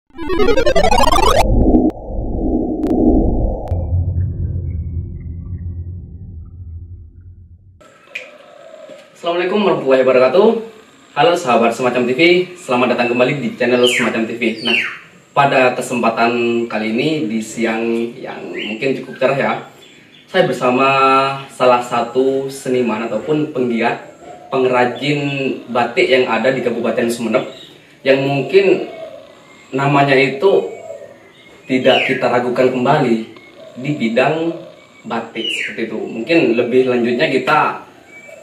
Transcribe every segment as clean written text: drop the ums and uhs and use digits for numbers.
Assalamualaikum warahmatullahi wabarakatuh. Halo sahabat Semacam TV, selamat datang kembali di channel Semacam TV. Nah, pada kesempatan kali ini di siang yang mungkin cukup cerah ya, saya bersama salah satu seniman ataupun penggiat pengrajin batik yang ada di Kabupaten Sumeneb, yang mungkin namanya itu tidak kita ragukan kembali di bidang batik seperti itu. Mungkin lebih lanjutnya kita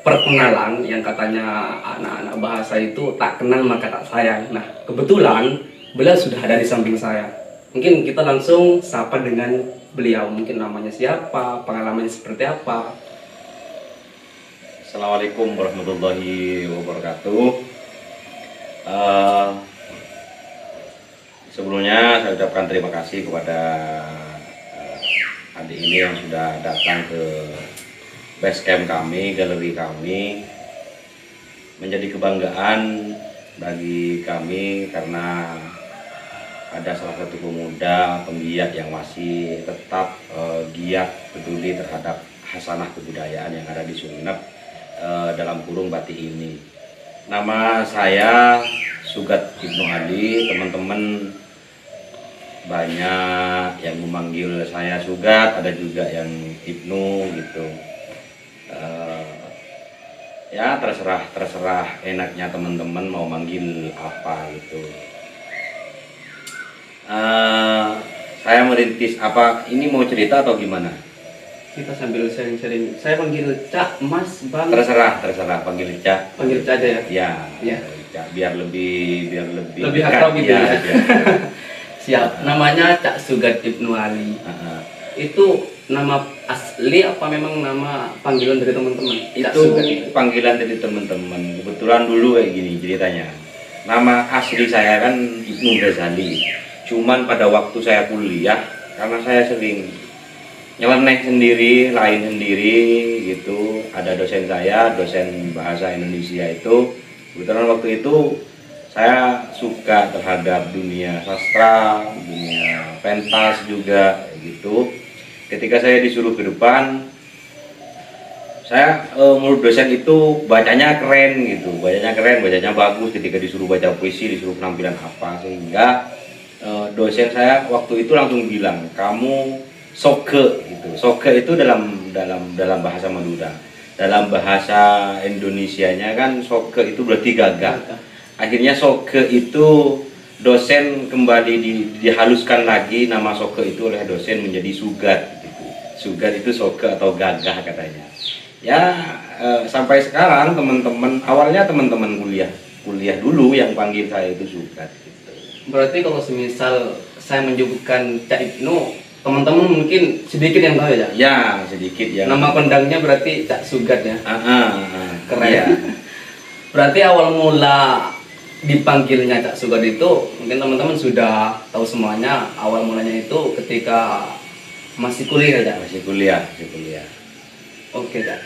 perkenalan, yang katanya anak-anak bahasa itu tak kenal maka tak sayang. Nah, kebetulan beliau sudah ada di samping saya. Mungkin kita langsung sapa dengan beliau. Mungkin namanya siapa, pengalamannya seperti apa. Assalamualaikum warahmatullahi wabarakatuh. Sebelumnya saya ucapkan terima kasih kepada adik ini yang sudah datang ke basecamp kami, galeri kami. Menjadi kebanggaan bagi kami karena ada salah satu pemuda penggiat yang masih tetap giat peduli terhadap khasanah kebudayaan yang ada di Sumeneb, dalam kurung batik ini. Nama saya Sugat Ibnu Ali. Teman-teman banyak yang memanggil saya Sugat, ada juga yang Ibnu gitu. Ya terserah enaknya teman-teman mau manggil apa gitu. Saya merintis apa ini, mau cerita atau gimana? Kita sambil sharing-sharing. Saya panggil Cak, Mas, Bang. Terserah panggil Cak. Panggil Cak aja ya. Ya. Cak, biar lebih akrab gitu ya. Biar. Siap. Namanya Cak Sugat Ibnu Ali. Itu nama asli apa memang nama panggilan dari teman-teman? Itu panggilan dari teman-teman. Kebetulan dulu kayak gini ceritanya. Nama asli saya kan Ibnu Ghazali. Cuman pada waktu saya kuliah, karena saya sering nyeleneh sendiri, lain sendiri gitu. Ada dosen saya, dosen bahasa Indonesia itu. Kebetulan waktu itu saya suka terhadap dunia sastra, dunia pentas juga gitu. Ketika saya disuruh ke depan, saya menurut dosen itu bacanya keren gitu, bacanya bagus. Ketika disuruh baca puisi, disuruh penampilan apa, sehingga dosen saya waktu itu langsung bilang, kamu soge gitu. Soge itu dalam bahasa Madura. Dalam bahasa Indonesianya kan soge itu berarti gagah. Akhirnya soge itu dosen kembali dihaluskan lagi nama soge itu oleh dosen menjadi sugat gitu. Sugat itu soge atau gagah katanya. Ya sampai sekarang teman-teman, awalnya teman-teman kuliah dulu yang panggil saya itu sugat gitu. Berarti kalau semisal saya menyebutkan Cak Ibnu, teman-teman mungkin sedikit yang tahu ya? Ya, sedikit ya. Nama kondangnya berarti Cak Sugat ya? Keren. Iya. Berarti awal mula dipanggilnya Cak Sugat itu mungkin teman-teman sudah tahu semuanya. Awal mulanya itu ketika masih kuliah ya? Masih kuliah. Oke Cak.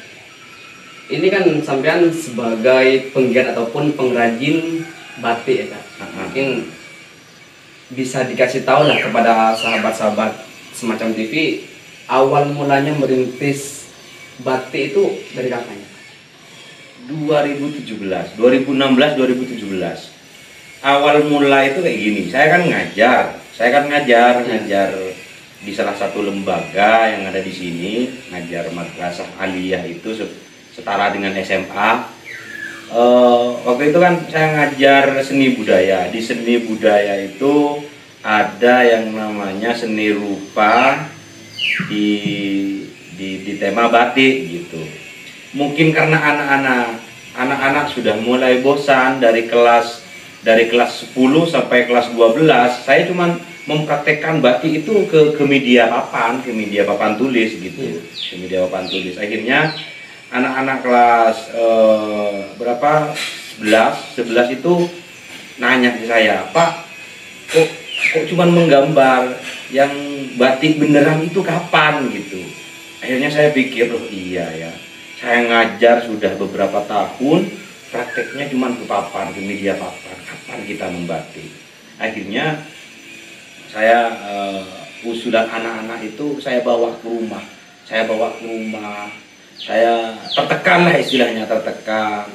Ini kan sampean sebagai penggiat ataupun pengrajin batik ya Cak. Mungkin bisa dikasih tahu lah kepada sahabat-sahabat Semacam TV, awal mulanya merintis batik itu dari kapan? 2016, 2017. Awal mula itu kayak gini. Saya kan ngajar di salah satu lembaga yang ada di sini, ngajar madrasah aliyah itu setara dengan SMA. Waktu itu kan saya ngajar seni budaya. Di seni budaya itu ada yang namanya seni rupa di tema batik gitu. Mungkin karena anak-anak sudah mulai bosan dari kelas 10 sampai kelas 12, saya cuman mempraktekkan batik itu ke media papan tulis gitu. Ke media papan tulis. Akhirnya anak-anak kelas berapa? 11 itu nanya ke saya, "Pak, kok cuman menggambar, yang batik beneran itu kapan?" gitu. Akhirnya saya pikir, oh iya ya, saya ngajar sudah beberapa tahun, prakteknya cuman ke papan, ke media papan, kapan kita membatik? Akhirnya saya usulan anak-anak itu saya bawa ke rumah. Saya tertekan lah istilahnya, tertekan.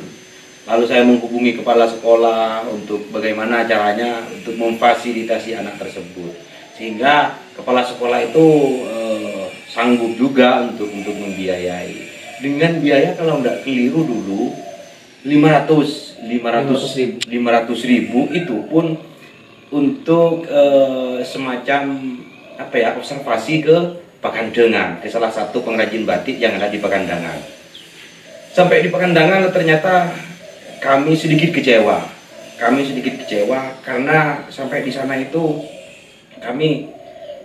Lalu saya menghubungi kepala sekolah untuk bagaimana caranya untuk memfasilitasi anak tersebut. Sehingga kepala sekolah itu sanggup juga untuk membiayai. Dengan biaya kalau tidak keliru dulu 500 ribu itu pun untuk semacam observasi ke Pakandangan, ke salah satu pengrajin batik yang ada di Pakandangan. Sampai di Pakandangan ternyata kami sedikit kecewa karena sampai di sana itu kami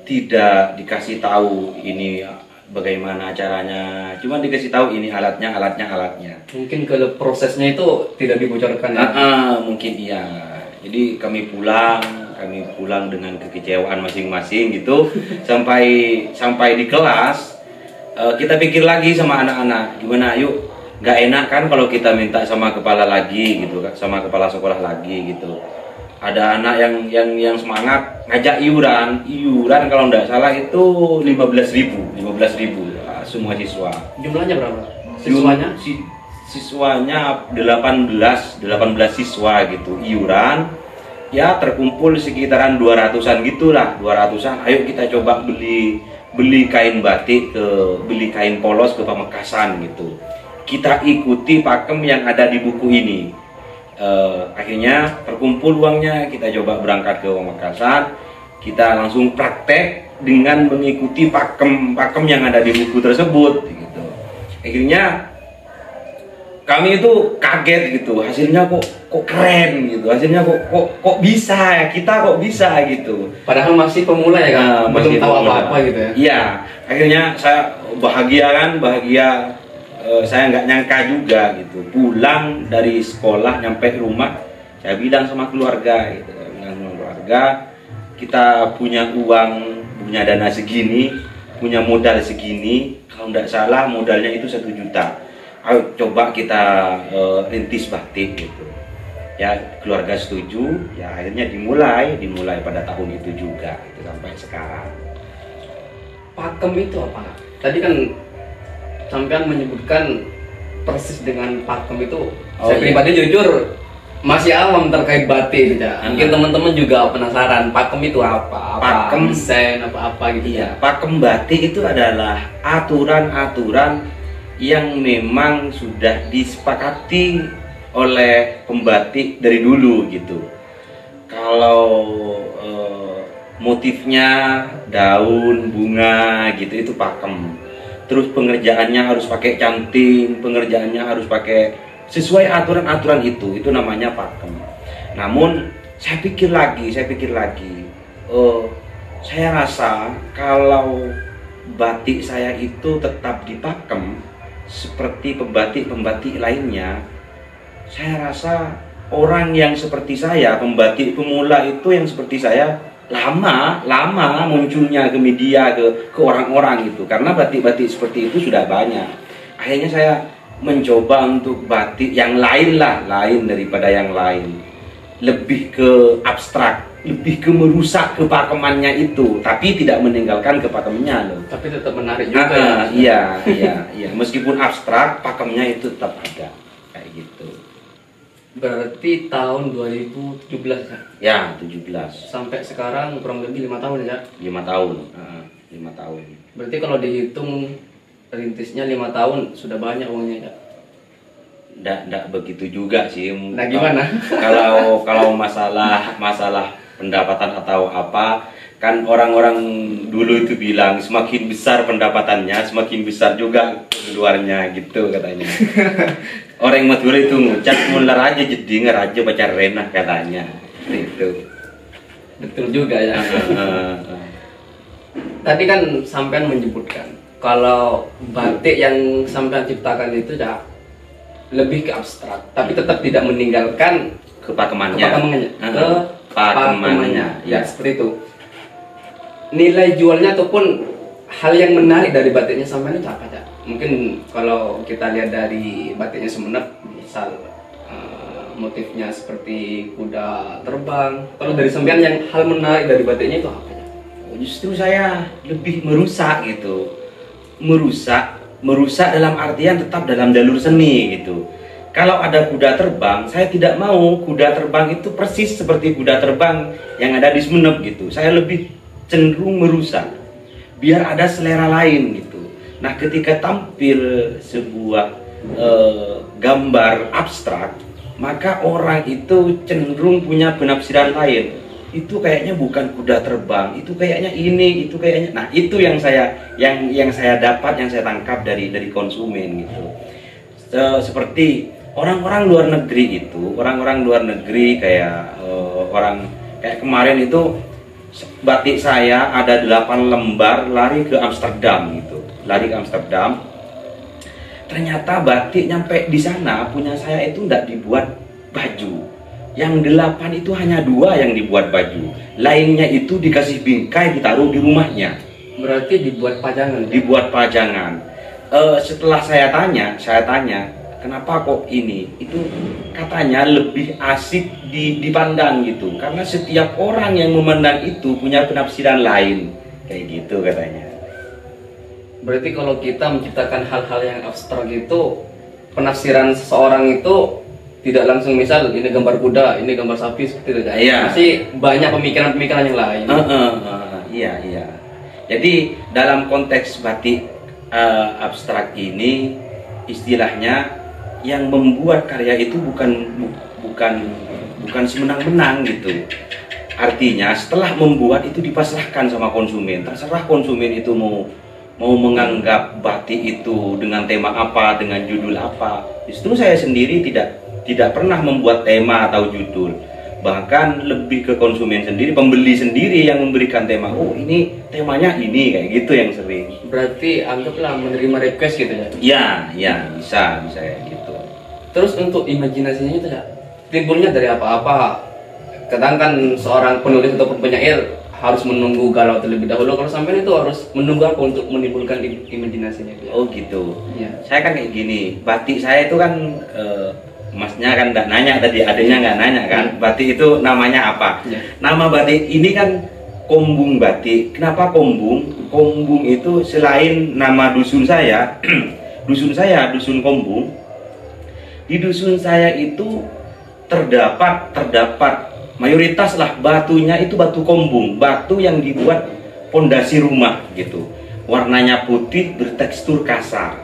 tidak dikasih tahu ini bagaimana caranya, cuma dikasih tahu ini alatnya. Mungkin kalau prosesnya itu tidak dibocorkan ya? Mungkin iya. Jadi kami pulang dengan kekecewaan masing-masing gitu. sampai di kelas kita pikir lagi sama anak-anak, gimana yuk, nggak enak kan kalau kita minta sama kepala lagi gitu, sama kepala sekolah lagi gitu. Ada anak yang semangat ngajak iuran kalau nggak salah itu 15.000 semua siswa. Jumlahnya berapa? Siswanya? Siswanya 18 siswa gitu iuran, ya terkumpul sekitaran 200-an gitulah, 200-an. Ayo kita coba beli kain batik, beli kain polos ke Pamekasan gitu. Kita ikuti pakem yang ada di buku ini. Akhirnya terkumpul uangnya, kita coba berangkat ke Pamekasan, kita langsung praktek dengan mengikuti pakem yang ada di buku tersebut gitu. Akhirnya kami itu kaget gitu, hasilnya kok keren gitu, hasilnya kok bisa ya, kita kok bisa gitu. Padahal masih pemula ya kan, belum tahu apa-apa gitu ya. Iya, akhirnya saya bahagia, saya nggak nyangka juga gitu. Pulang dari sekolah nyampe rumah, saya bilang sama keluarga gitu, kita punya uang, punya dana segini, punya modal segini, kalau nggak salah modalnya itu 1 juta. Ayo coba kita rintis batik gitu. Ya keluarga setuju, ya akhirnya dimulai pada tahun itu juga gitu, sampai sekarang. Pakem itu apa? Tadi kan sampean menyebutkan persis dengan pakem itu. Saya pribadi jujur masih awam terkait batik gitu. Mungkin teman-teman juga penasaran pakem itu apa? Pakem desain apa gitu ya. Pakem batik itu adalah aturan-aturan yang memang sudah disepakati oleh pembatik dari dulu gitu. Kalau motifnya daun, bunga gitu, itu pakem. Terus pengerjaannya harus pakai canting, pengerjaannya harus pakai sesuai aturan-aturan itu namanya pakem. Namun saya pikir lagi, saya rasa kalau batik saya itu tetap dipakem seperti pembatik lainnya, saya rasa orang yang seperti saya, pembatik pemula itu yang seperti saya, lama munculnya ke media, ke orang-orang gitu, karena batik-batik seperti itu sudah banyak. Akhirnya saya mencoba untuk batik yang lain daripada yang lain, lebih ke abstrak, lebih ke merusak kepakemannya itu, tapi tidak meninggalkan kepakemannya loh. Tapi tetap menarik juga. Iya. Meskipun abstrak, pakemnya itu tetap ada kayak gitu. Berarti tahun 2017 ya? Ya, 17. Sampai sekarang kurang lebih 5 tahun ya? 5 tahun. 5 tahun. Berarti kalau dihitung rintisnya 5 tahun sudah banyak uangnya ya? Nggak begitu juga sih. Nah gimana? Kalau masalah pendapatan atau apa, kan orang-orang dulu itu bilang semakin besar pendapatannya semakin besar juga keluarnya gitu katanya. Orang Madura itu ngucap mular aja jadi ngeraja pacar renah katanya gitu. Betul juga ya. Tadi kan sampean menyebutkan kalau batik yang sampean ciptakan itu ya lebih ke abstrak, tapi tetap tidak meninggalkan kepakemannya. Ya seperti itu. Nilai jualnya ataupun hal yang menarik dari batiknya sampean itu apa ya? Mungkin kalau kita lihat dari batiknya Sumenep, misal motifnya seperti kuda terbang. Kalau dari sampean yang hal menarik dari batiknya itu apa ya? justru saya lebih merusak gitu. Merusak dalam artian tetap dalam jalur seni gitu. Kalau ada kuda terbang, saya tidak mau kuda terbang itu persis seperti kuda terbang yang ada di Sumeneb gitu. Saya lebih cenderung merusak, biar ada selera lain gitu. Nah, ketika tampil sebuah gambar abstrak, maka orang itu cenderung punya penafsiran lain. Itu kayaknya bukan kuda terbang, itu kayaknya ini, itu kayaknya. Nah, itu yang saya dapat, yang saya tangkap dari konsumen gitu. Seperti orang-orang luar negeri itu, orang-orang luar negeri kayak kayak kemarin itu batik saya ada 8 lembar lari ke Amsterdam gitu. Lari ke Amsterdam. Ternyata batik nyampe di sana punya saya itu tidak dibuat baju. Yang 8 itu hanya 2 yang dibuat baju. Lainnya itu dikasih bingkai ditaruh di rumahnya. Berarti dibuat pajangan. Dibuat pajangan. Setelah saya tanya, kenapa kok ini? Itu katanya lebih asik dipandang gitu. Karena setiap orang yang memandang itu punya penafsiran lain. Kayak gitu katanya. Berarti kalau kita menciptakan hal-hal yang abstrak itu, penafsiran seseorang itu tidak langsung misal ini gambar kuda, ini gambar sapi seperti itu. Iya. Masih banyak pemikiran-pemikiran yang lain. Iya. Jadi dalam konteks batik abstrak ini, istilahnya yang membuat karya itu bukan semenang-menang gitu. Artinya setelah membuat itu dipasrahkan sama konsumen. Terserah konsumen itu mau menganggap batik itu dengan tema apa, dengan judul apa. Justru saya sendiri tidak pernah membuat tema atau judul. Bahkan lebih ke konsumen sendiri, pembeli sendiri yang memberikan tema. Oh, ini temanya ini, kayak gitu yang sering. Berarti anggaplah menerima request gitu ya? Ya, bisa kayak gitu. Terus untuk imajinasinya itu ya, timbulnya dari apa-apa? Kadang seorang penulis ataupun penyair harus menunggu galau terlebih dahulu. Kalau sampai itu harus menunggu apa untuk menimbulkan imajinasinya? Oh gitu. Iya. Saya kan kayak gini, batik saya itu kan masnya kan nggak nanya tadi, adanya nggak nanya kan, batik itu namanya apa? Ya. Nama batik ini kan Kombung Batik. Kenapa Kombung? Kombung itu selain nama dusun saya, dusun Kombung. Di dusun saya itu terdapat mayoritas lah batunya itu batu kombung, batu yang dibuat pondasi rumah gitu. Warnanya putih bertekstur kasar.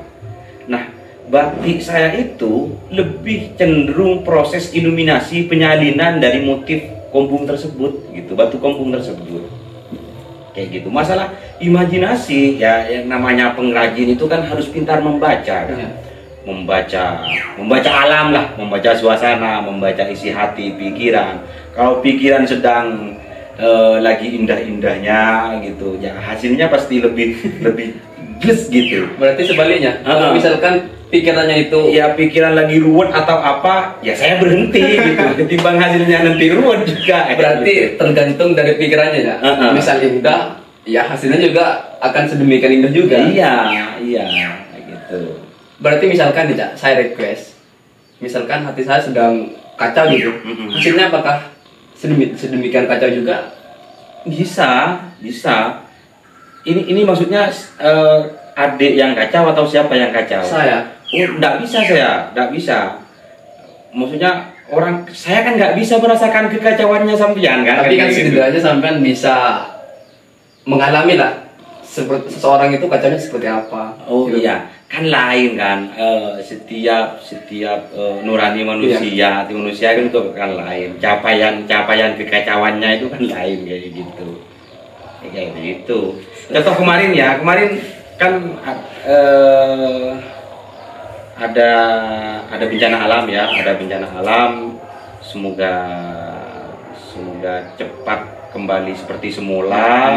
Nah, batik saya itu lebih cenderung proses iluminasi penyalinan dari motif kombung tersebut gitu, batu kombung tersebut. Kayak gitu. Masalah imajinasi ya, yang namanya pengrajin itu kan harus pintar membaca kan. Membaca alam lah, membaca suasana, membaca isi hati, pikiran. Kalau pikiran sedang lagi indah-indahnya gitu, ya hasilnya pasti lebih plus gitu. Berarti sebaliknya, kalau misalkan pikirannya itu ya pikiran lagi ruwet atau apa, ya saya berhenti gitu. Ketimbang hasilnya nanti ruwet juga. Berarti gitu. Tergantung dari pikirannya ya. Misal indah, ya hasilnya juga akan sedemikian indah juga. Iya, gitu. Berarti misalkan nih, saya request, misalkan hati saya sedang kacau gitu, hasilnya apakah sedemikian kacau juga? Bisa. Ini maksudnya adik yang kacau atau siapa yang kacau? Saya. Oh, nggak bisa. Maksudnya saya kan nggak bisa merasakan kekacauannya sampean kan? Tapi kan gitu. setidaknya sampean bisa mengalami lah seseorang itu kacaunya seperti apa. Oh gitu. iya, kan lain kan. Setiap nurani manusia, hati manusia kan itu kan lain. Capaian kekacauannya itu kan lain kayak gitu. Kayak gitu. Contoh kemarin kan ada bencana alam ya, semoga cepat kembali seperti semula.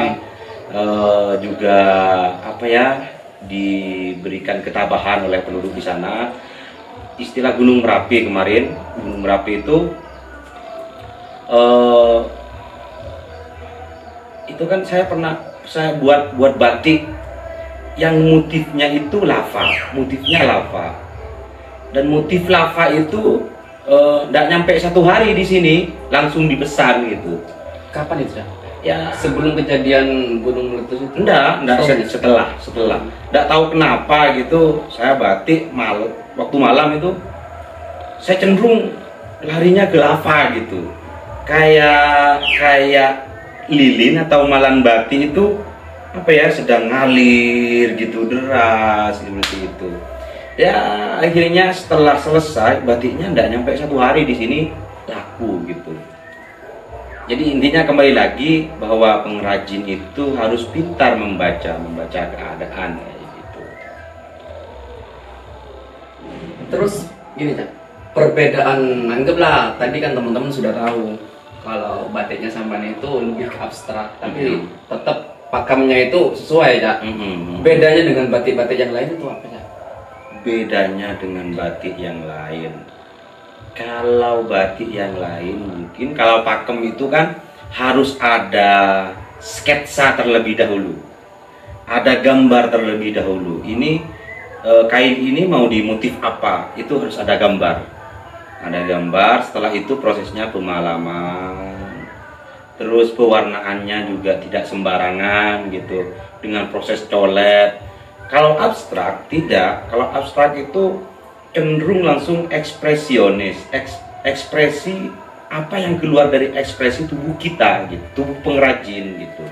Juga diberikan ketabahan oleh penduduk di sana. Istilah Gunung Merapi kemarin, Gunung Merapi itu kan saya buat batik yang motifnya itu lava, dan motif lava itu nggak nyampe 1 hari di sini langsung dipesan gitu. Kapan itu? Ya Sebelum kejadian gunung meletus itu? enggak Setelahnya? setelah. Enggak tahu kenapa gitu, saya batik waktu malam itu saya cenderung larinya ke lava gitu. Kayak lilin atau malam batik itu apa ya, sedang ngalir gitu deras seperti itu. Ya akhirnya setelah selesai batiknya enggak nyampe 1 hari di sini laku gitu. Jadi intinya kembali lagi bahwa pengrajin itu harus pintar membaca keadaan kayak gitu. Terus gini Cak, perbedaan, anggaplah tadi kan teman-teman sudah tahu kalau batiknya Sampan itu lebih ke abstrak, tapi tetap pakamnya itu sesuai Cak. Bedanya dengan batik-batik yang lain itu apa Cak? Bedanya dengan batik yang lain, kalau batik yang lain mungkin kalau pakem itu kan harus ada sketsa terlebih dahulu, ada gambar terlebih dahulu. Ini kain ini mau di motif apa, itu harus ada gambar. Setelah itu prosesnya pemalaman, terus pewarnaannya juga tidak sembarangan gitu dengan proses colet. Kalau abstrak tidak, kalau abstrak itu cenderung langsung ekspresionis, ekspresi apa yang keluar dari ekspresi tubuh kita gitu, tubuh pengrajin gitu.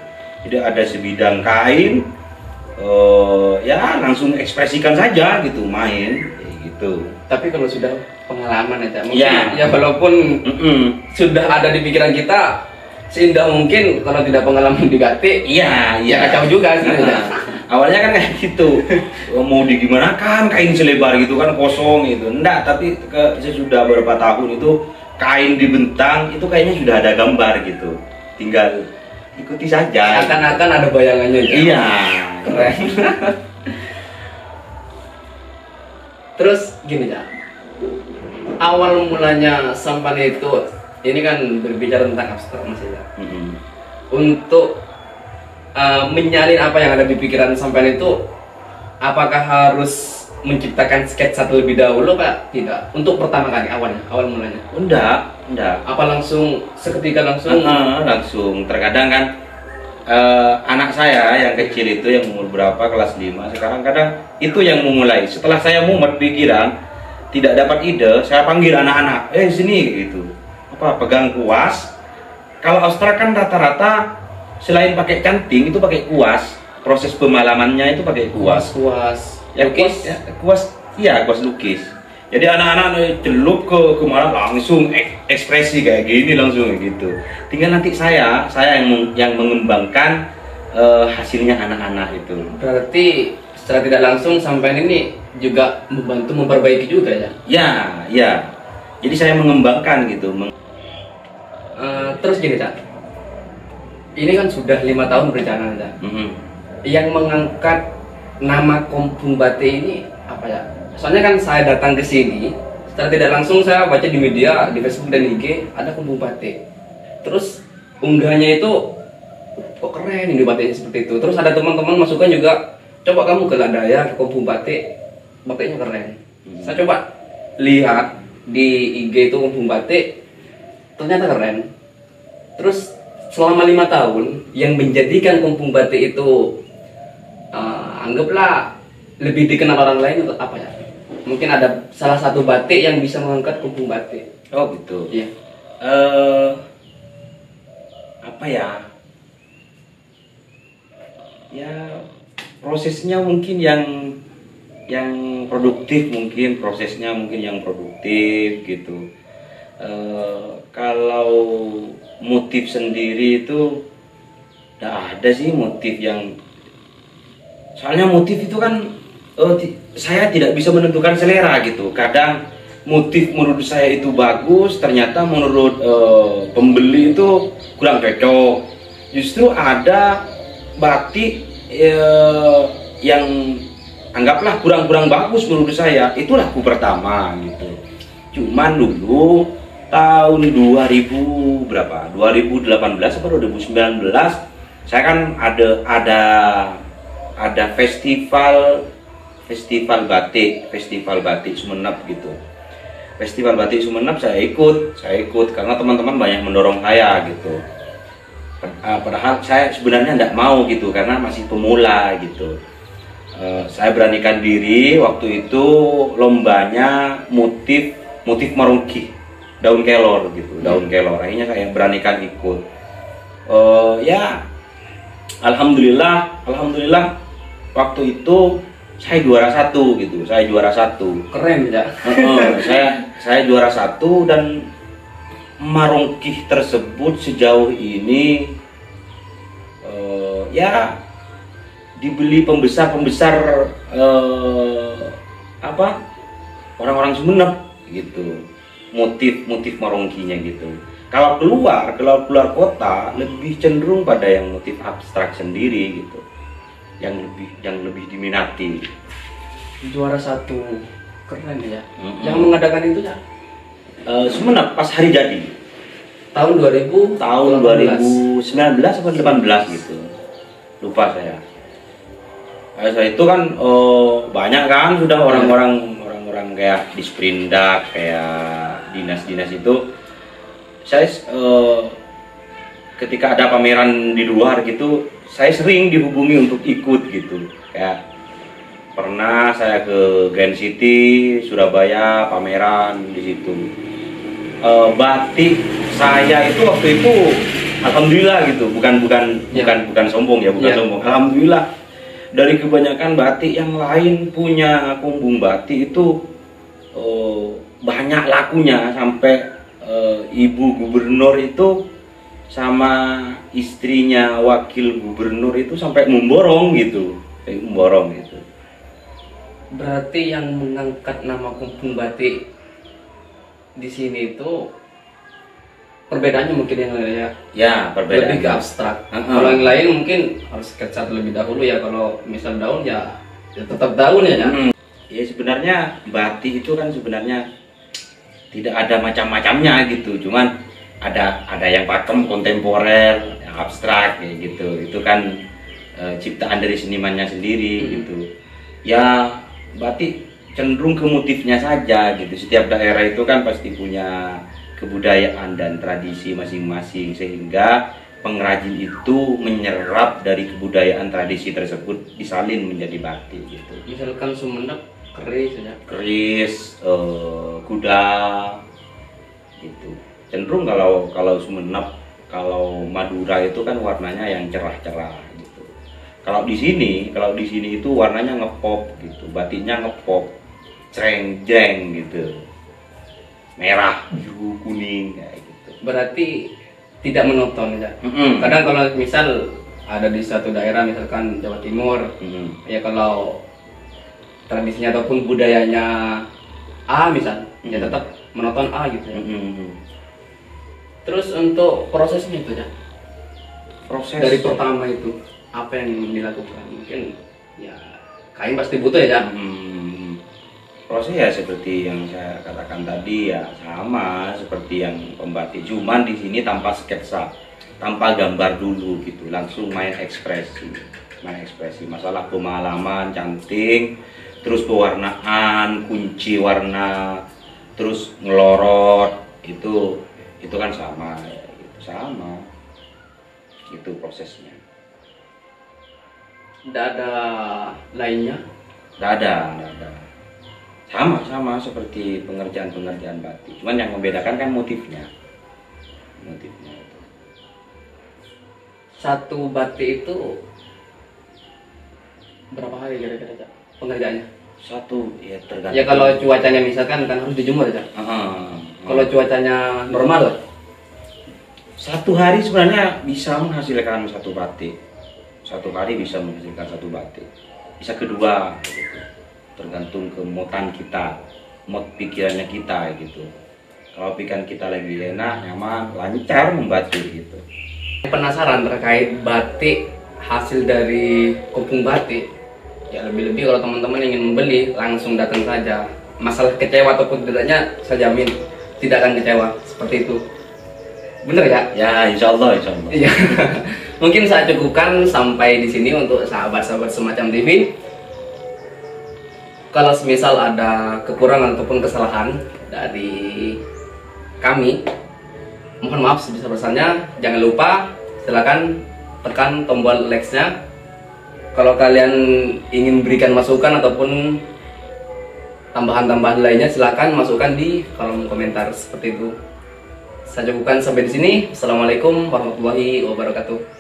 Jadi ada sebidang kain, ya langsung ekspresikan saja gitu, main gitu. Tapi kalau sudah pengalaman ya Cak, mungkin Ya. ya walaupun sudah ada di pikiran kita, seindah mungkin kalau tidak pengalaman di batik, Iya, ya kacau juga sih. Awalnya kan kayak gitu, mau digimanakan kain selebar gitu kan kosong gitu. Enggak, tapi sesudah beberapa tahun itu kain dibentang itu kayaknya sudah ada gambar gitu. Tinggal ikuti saja. Akan-akan ada bayangannya. Cak. Iya. Keren. Terus gini Cak, awal mulanya Sampan itu, ini kan berbicara tentang abstrak Mas ya. Untuk menyalin apa yang ada di pikiran Sampan itu, apakah harus menciptakan sketsa terlebih dahulu Pak? Tidak. Untuk pertama kali awal mulanya. Enggak. Apa langsung seketika langsung? Langsung. Terkadang kan anak saya yang kecil itu yang umur berapa, kelas 5 sekarang, kadang itu yang memulai. Setelah saya mumet pikiran, tidak dapat ide, saya panggil anak-anak, sini gitu. Pegang kuas. Kalau abstrak kan rata-rata selain pakai canting itu pakai kuas, proses pemalamannya itu pakai kuas. Ya, Lukis? Kuas lukis. Jadi anak-anak celup ke malam langsung ekspresi kayak gini langsung gitu. Tinggal nanti saya yang mengembangkan hasilnya anak-anak itu. Berarti secara tidak langsung Sampan ini juga membantu memperbaiki juga ya? Ya. Jadi saya mengembangkan gitu. Terus gini Cak, ini kan sudah 5 tahun berjalan Cak. Yang mengangkat nama Kampung Batik ini apa ya? Soalnya kan saya datang ke sini, secara tidak langsung saya baca di media, di Facebook dan IG ada Kampung Batik. Terus unggahnya itu kok keren ini batiknya seperti itu. Terus ada teman-teman masukan juga, coba kamu ke Ladaya, ke Kampung Batik, batiknya keren. Saya coba lihat di IG itu Kampung Batik, ternyata keren. Terus selama 5 tahun yang menjadikan Kampung Batik itu anggaplah lebih dikenal orang lain untuk apa ya? Mungkin ada salah satu batik yang bisa mengangkat Kampung Batik. Oh gitu. Iya. Apa ya? Ya prosesnya mungkin yang produktif, mungkin prosesnya mungkin yang produktif gitu. Kalau motif sendiri itu tidak ada sih motif yang, soalnya motif itu kan saya tidak bisa menentukan selera gitu. Kadang motif menurut saya itu bagus, ternyata menurut pembeli itu kurang cocok. Justru ada batik yang anggaplah kurang bagus menurut saya, itu laku pertama gitu. Cuman dulu tahun 2000 berapa? 2018 atau 2019 saya kan ada festival batik Sumeneb gitu. Festival batik Sumeneb saya ikut karena teman-teman banyak mendorong saya gitu. Padahal saya sebenarnya tidak mau gitu karena masih pemula gitu. Saya beranikan diri waktu itu lombanya motif marungki, daun kelor gitu, daun kelor. Akhirnya saya beranikan ikut. Ya alhamdulillah waktu itu saya juara 1 gitu. Saya juara 1. Keren ya. Saya juara 1 dan marungki tersebut sejauh ini ya dibeli pembesar orang-orang Sumeneb gitu, motif marungkinya gitu. Kalau keluar kota lebih cenderung pada yang motif abstrak sendiri gitu, yang lebih diminati. Juara 1, keren ya. Yang mengadakan itu ya Sumeneb pas hari jadi tahun 2019 atau 18 gitu, lupa saya. Saya itu kan banyak kan sudah orang-orang kayak di Sprindak, kayak dinas-dinas itu. Saya ketika ada pameran di luar gitu, saya sering dihubungi untuk ikut gitu. Kayak pernah saya ke Grand City Surabaya pameran di situ. Batik saya itu waktu itu alhamdulillah gitu, bukan sombong ya, sombong. Alhamdulillah dari kebanyakan batik yang lain punya kumbung batik itu banyak lakunya, sampai ibu gubernur itu sama istrinya wakil gubernur itu sampai memborong gitu. Berarti yang mengangkat nama kumbung batik di sini itu perbedaannya mungkin yang lain ya perbedaan lebih ke abstrak. Kalau yang lain mungkin harus sketsa terlebih dahulu ya. Kalau misal daun ya tetap daun ya. Ya sebenarnya batik itu kan sebenarnya tidak ada macam-macamnya gitu, cuman ada yang pakem kontemporer, yang abstrak kayak gitu. Itu kan ciptaan dari senimannya sendiri gitu. Ya batik cenderung ke motifnya saja gitu. Setiap daerah itu kan pasti punya kebudayaan dan tradisi masing-masing, sehingga pengrajin itu menyerap dari kebudayaan tradisi tersebut disalin menjadi batik gitu. Misalkan Sumeneb keris, kuda gitu. Cenderung kalau Sumeneb, kalau Madura itu kan warnanya yang cerah-cerah gitu. Kalau di sini itu warnanya ngepop gitu, batiknya ngepop, cereng-jreng gitu. Merah, biru, kuning kayak gitu. Berarti tidak monoton ya. Kadang kalau misal ada di suatu daerah misalkan Jawa Timur, ya kalau tradisinya ataupun budayanya A misal, ya tetap monoton A gitu ya. Terus untuk prosesnya itu ya. Proses dari pertama itu apa yang dilakukan? Mungkin ya kain pasti butuh ya. Proses ya seperti yang saya katakan tadi ya, sama seperti yang pembatik, cuman di sini tanpa sketsa, tanpa gambar dulu gitu, langsung main ekspresi. Masalah pemalaman, canting, terus pewarnaan, kunci warna, terus ngelorot, itu kan sama ya, itu prosesnya. Tidak ada lainnya? Tidak ada. Sama seperti pengerjaan batik, cuman yang membedakan kan motifnya itu. Satu batik itu berapa hari kira-kira pengerjaannya? Satu ya tergantung. Ya kalau cuacanya misalkan kan harus dijemur ya. Kalau cuacanya normal, 1 hari sebenarnya bisa menghasilkan satu batik. 1 hari bisa menghasilkan satu batik. Bisa kedua gitu. Tergantung ke mood kita, mood pikirannya kita gitu. Kalau pikiran kita lagi enak, nyaman, lancar membatik gitu. Penasaran terkait batik hasil dari kumbung batik. Ya lebih-lebih kalau teman-teman ingin membeli langsung datang saja. Masalah kecewa ataupun tidaknya saya jamin tidak akan kecewa, seperti itu. Bener ya? Ya insyaallah. Iya. Mungkin saya cukupkan sampai di sini untuk sahabat-sahabat Semacam TV. Kalau semisal ada kekurangan ataupun kesalahan dari kami, mohon maaf sebesar-besarnya. Jangan lupa Silakan tekan tombol like-nya. Kalau kalian ingin berikan masukan ataupun tambahan-tambahan lainnya, silakan masukkan di kolom komentar seperti itu. Saya cukupkan sampai di sini. Assalamualaikum warahmatullahi wabarakatuh.